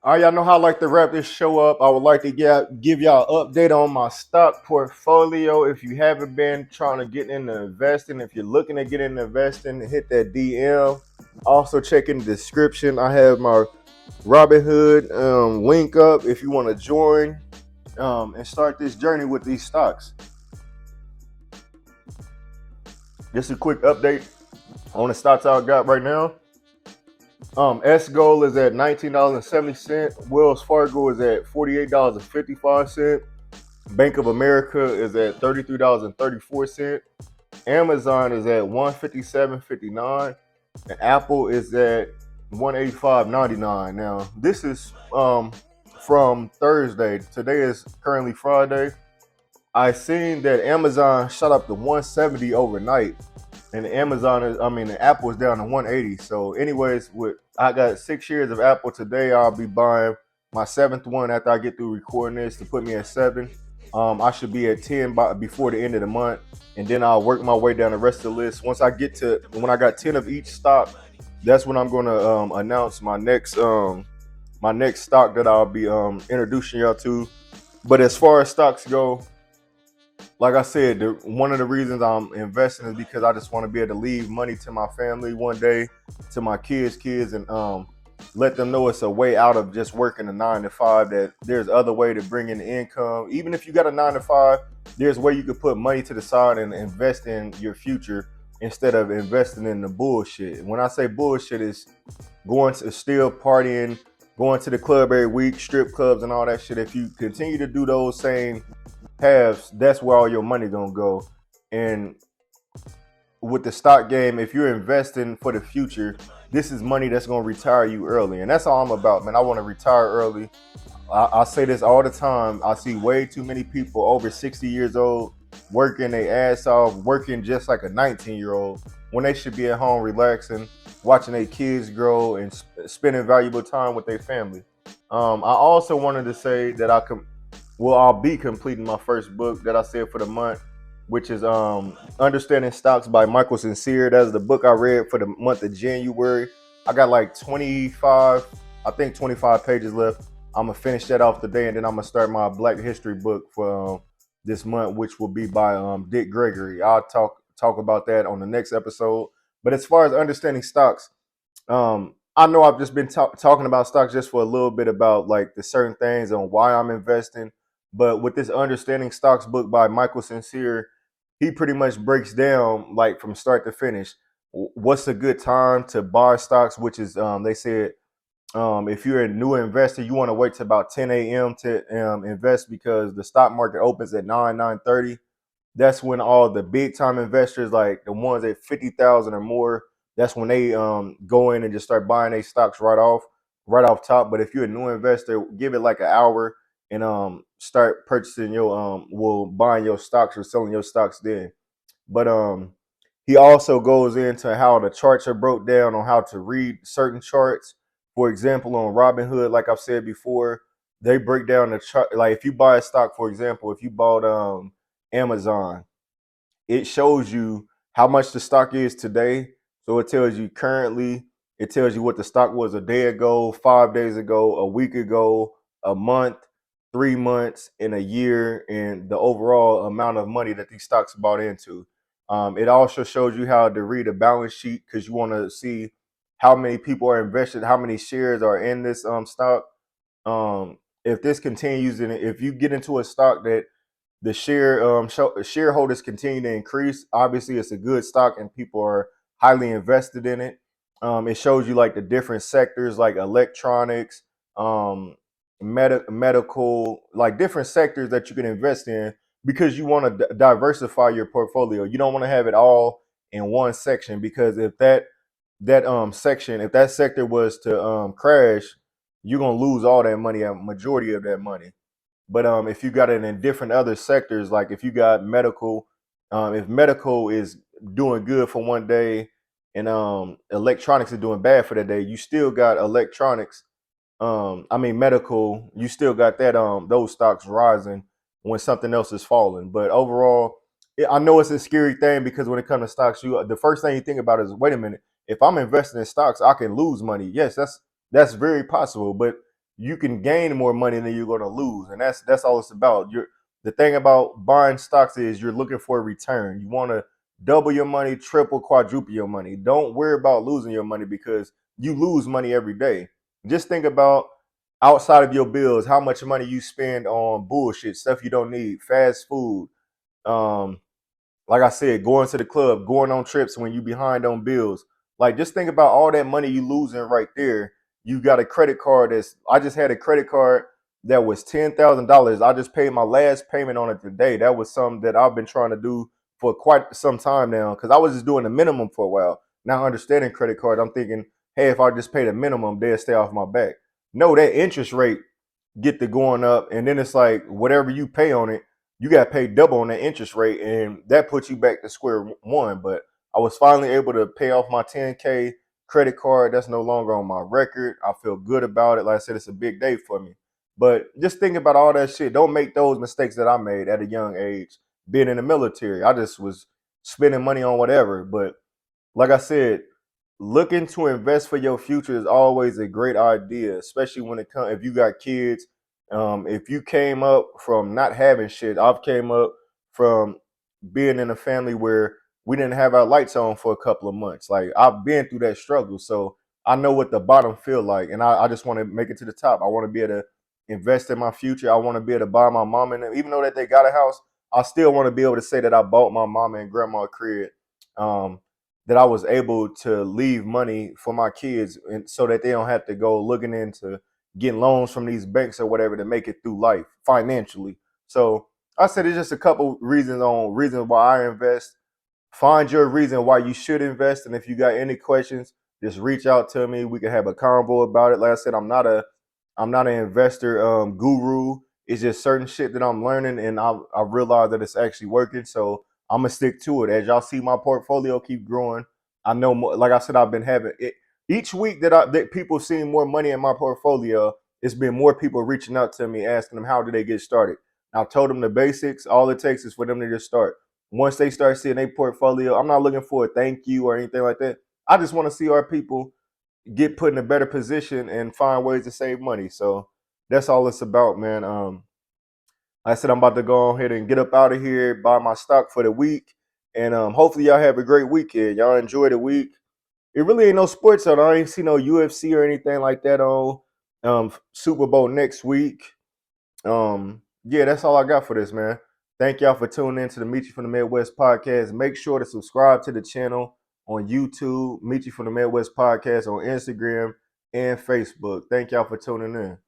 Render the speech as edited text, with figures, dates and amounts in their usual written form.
All right, y'all know how I like to wrap this show up. I would like to give y'all an update on my stock portfolio. If you haven't been trying to get into investing, if you're looking to get into investing, hit that DM. Also, check in the description. I have my Robinhood link up if you want to join and start this journey with these stocks. Just a quick update on the stocks I got right now. S Gold is at $19.70. Wells Fargo is at $48.55. Bank of America is at $33.34. Amazon is at $157.59. And Apple is at $185.99. Now, this is from Thursday. Today is currently Friday. I seen that Amazon shot up to 170 overnight, and the Apple is down to 180. So, anyways, with I got 6 years of Apple today. I'll be buying my seventh one after I get through recording this to put me at seven. I should be at 10 before the end of the month, and then I'll work my way down the rest of the list. Once I get to when I got 10 of each stock, that's when I'm going to announce my next stock that I'll be introducing y'all to. But as far as stocks go, like I said, one of the reasons I'm investing is because I just want to be able to leave money to my family one day, to my kids, and let them know it's a way out of just working a 9 to 5. That there's other way to bring in income. Even if you got a 9 to 5, there's a way you could put money to the side and invest in your future instead of investing in the bullshit. When I say bullshit, is going to still partying, going to the club every week, strip clubs and all that shit. If you continue to do those same paths, that's where all your money gonna go. And with the stock game, if you're investing for the future, this is money that's gonna retire you early, and that's all I'm about, man. I want to retire early. I say this all the time. I see way too many people over 60 years old working their ass off, working just like a 19-year-old when they should be at home relaxing, watching their kids grow and spending valuable time with their family. I also wanted to say that I'll be completing my first book that I said for the month, which is Understanding Stocks by Michael Sincere. That's the book I read for the month of January. I got like 25 pages left. I'm gonna finish that off today, and then I'm gonna start my Black History book for this month, which will be by Dick Gregory. I'll talk about that on the next episode. But as far as understanding stocks, I know I've just been talking about stocks just for a little bit about like the certain things and why I'm investing. But with this Understanding Stocks book by Michael Sincere, he pretty much breaks down like from start to finish what's a good time to buy stocks, which is they said if you're a new investor, you want to wait till about 10 a.m. to invest because the stock market opens at 9:30. That's when all the big time investors, like the ones at 50,000 or more, that's when they go in and just start buying their stocks right off top. But if you're a new investor, give it like an hour and start purchasing your buying your stocks or selling your stocks then. But he also goes into how the charts are broke down on how to read certain charts. For example, on Robinhood, like I've said before, they break down the chart. Like if you buy a stock, for example, if you bought Amazon, it shows you how much the stock is today. So it tells you currently, it tells you what the stock was a day ago, 5 days ago, a week ago, a month, 3 months, in a year, and the overall amount of money that these stocks bought into. It also shows you how to read a balance sheet because you want to see how many people are invested, how many shares are in this stock. If this continues, and if you get into a stock that the shareholders continue to increase, obviously it's a good stock and people are highly invested in it. It shows you like the different sectors like electronics, um, medical, like different sectors that you can invest in because you want to diversify your portfolio. You don't want to have it all in one section because if that sector was to crash, you're gonna lose all that money, a majority of that money. But if you got it in different other sectors, like if you got medical, if medical is doing good for one day and electronics is doing bad for the day, you still got electronics. Medical, you still got that those stocks rising when something else is falling. But overall, I know it's a scary thing because when it comes to stocks, the first thing you think about is, wait a minute, if I'm investing in stocks, I can lose money. Yes, that's very possible, but you can gain more money than you're going to lose, and that's all it's about. The thing about buying stocks is you're looking for a return. You want to double your money, triple, quadruple your money. Don't worry about losing your money because you lose money every day. Just think about outside of your bills, how much money you spend on bullshit, stuff you don't need, fast food, um, like I said, going to the club, going on trips when you behind on bills. Like just think about all that money you losing right there. You got a credit card I just had a credit card that was $10,000. I just paid my last payment on it today. That was something that I've been trying to do for quite some time now because I was just doing the minimum for a while. Now understanding credit card, I'm thinking, hey, if I just pay the minimum, they'll stay off my back. No, that interest rate get to going up, and then it's like whatever you pay on it, you got to pay double on that interest rate, and that puts you back to square one. But I was finally able to pay off my 10K credit card. That's no longer on my record. I feel good about it. Like I said, it's a big day for me. But just think about all that shit. Don't make those mistakes that I made at a young age. Being in the military, I just was spending money on whatever. But like I said, looking to invest for your future is always a great idea, especially when it comes if you got kids. If you came up from not having shit, I've came up from being in a family where we didn't have our lights on for a couple of months. Like I've been through that struggle, so I know what the bottom feel like, and I just want to make it to the top. I want to be able to invest in my future. I want to be able to buy my mom and them, even though that they got a house, I still want to be able to say that I bought my mama and grandma a crib. Um, that I was able to leave money for my kids, and so that they don't have to go looking into getting loans from these banks or whatever to make it through life financially. So I said it's just a couple reasons why I invest. Find your reason why you should invest, and if you got any questions, just reach out to me. We can have a convo about it. Like I said, I'm not an investor guru. It's just certain shit that I'm learning, and I realize that it's actually working. So I'm gonna stick to it. As y'all see, my portfolio keep growing. I know, more, like I said, I've been having it each week that people seeing more money in my portfolio. It's been more people reaching out to me asking them how do they get started. I told them the basics. All it takes is for them to just start. Once they start seeing their portfolio, I'm not looking for a thank you or anything like that. I just want to see our people get put in a better position and find ways to save money. So that's all it's about, man. Like I said, I'm about to go ahead and get up out of here, buy my stock for the week, and hopefully y'all have a great weekend. Y'all enjoy the week. It really ain't no sports on. I ain't see no UFC or anything like that on. Super Bowl next week. Yeah, that's all I got for this, man. Thank y'all for tuning in to the Meet You from the Midwest podcast. Make sure to subscribe to the channel on YouTube, Meet You from the Midwest podcast on Instagram and Facebook. Thank y'all for tuning in.